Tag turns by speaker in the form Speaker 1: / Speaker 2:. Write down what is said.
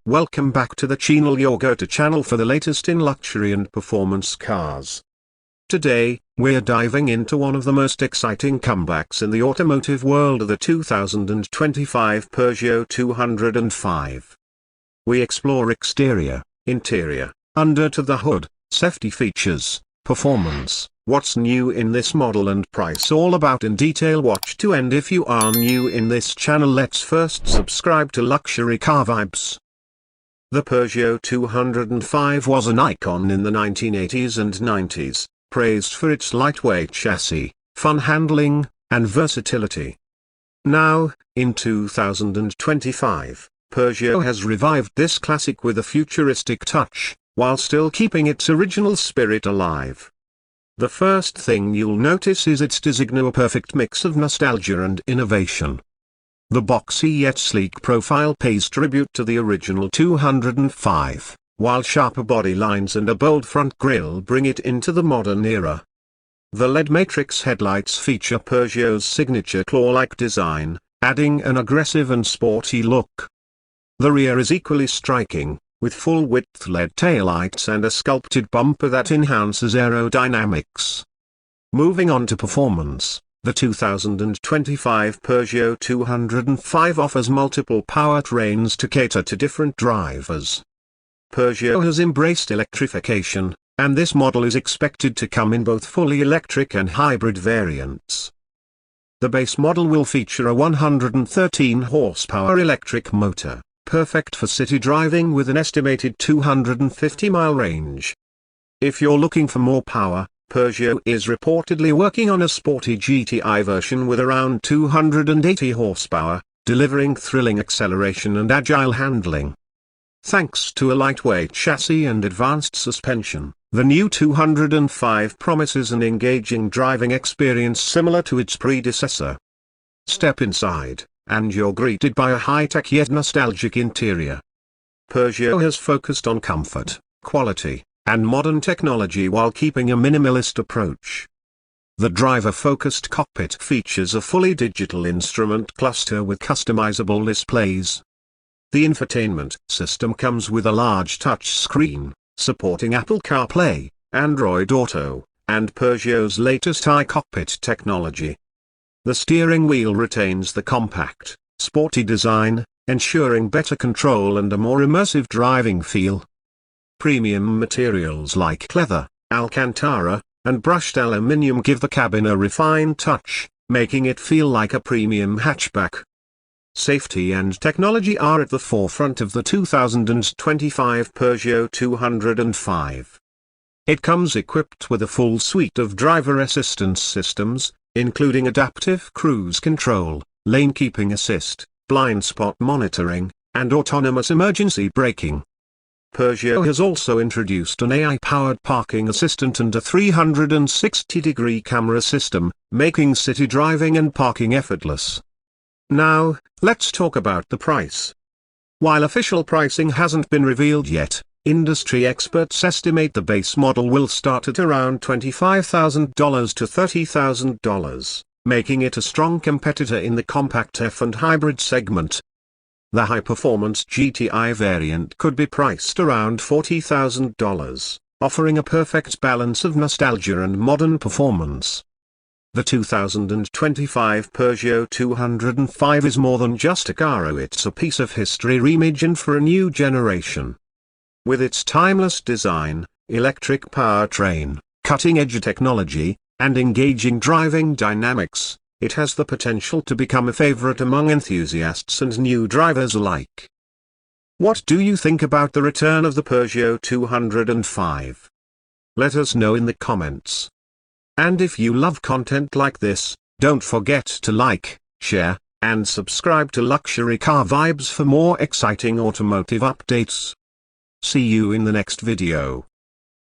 Speaker 1: Welcome back to the channel, your go-to channel for the latest in luxury and performance cars. Today, we're diving into one of the most exciting comebacks in the automotive world, the 2025 Peugeot 205. We explore exterior, interior, under to the hood, safety features, performance, what's new in this model and price, all about in detail. Watch to end. If you are new in this channel, let's first subscribe to Luxury Car Vibes. The Peugeot 205 was an icon in the 1980s and 90s, praised for its lightweight chassis, fun handling, and versatility. Now, in 2025, Peugeot has revived this classic with a futuristic touch, while still keeping its original spirit alive. The first thing you'll notice is its design, a perfect mix of nostalgia and innovation. The boxy yet sleek profile pays tribute to the original 205, while sharper body lines and a bold front grille bring it into the modern era. The LED matrix headlights feature Peugeot's signature claw-like design, adding an aggressive and sporty look. The rear is equally striking, with full-width LED taillights and a sculpted bumper that enhances aerodynamics. Moving on to performance, the 2025 Peugeot 205 offers multiple powertrains to cater to different drivers. Peugeot has embraced electrification, and this model is expected to come in both fully electric and hybrid variants. The base model will feature a 113 horsepower electric motor, perfect for city driving with an estimated 250-mile range. If you're looking for more power, Peugeot is reportedly working on a sporty GTI version with around 280 horsepower, delivering thrilling acceleration and agile handling. Thanks to a lightweight chassis and advanced suspension, the new 205 promises an engaging driving experience similar to its predecessor. Step inside, and you're greeted by a high-tech yet nostalgic interior. Peugeot has focused on comfort, quality, and modern technology while keeping a minimalist approach. The driver-focused cockpit features a fully digital instrument cluster with customizable displays. The infotainment system comes with a large touch screen, supporting Apple CarPlay, Android Auto, and Peugeot's latest iCockpit technology. The steering wheel retains the compact, sporty design, ensuring better control and a more immersive driving feel. Premium materials like leather, Alcantara, and brushed aluminium give the cabin a refined touch, making it feel like a premium hatchback. Safety and technology are at the forefront of the 2025 Peugeot 205. It comes equipped with a full suite of driver assistance systems, including adaptive cruise control, lane keeping assist, blind spot monitoring, and autonomous emergency braking. Peugeot has also introduced an AI-powered parking assistant and a 360-degree camera system, making city driving and parking effortless. Now, let's talk about the price. While official pricing hasn't been revealed yet, industry experts estimate the base model will start at around $25,000 to $30,000, making it a strong competitor in the compact F and hybrid segment. The high-performance GTI variant could be priced around $40,000, offering a perfect balance of nostalgia and modern performance. The 2025 Peugeot 205 is more than just a car, it's a piece of history reimagined for a new generation. With its timeless design, electric powertrain, cutting-edge technology, and engaging driving dynamics, it has the potential to become a favorite among enthusiasts and new drivers alike. What do you think about the return of the Peugeot 205? Let us know in the comments. And if you love content like this, don't forget to like, share, and subscribe to Luxury Car Vibes for more exciting automotive updates. See you in the next video.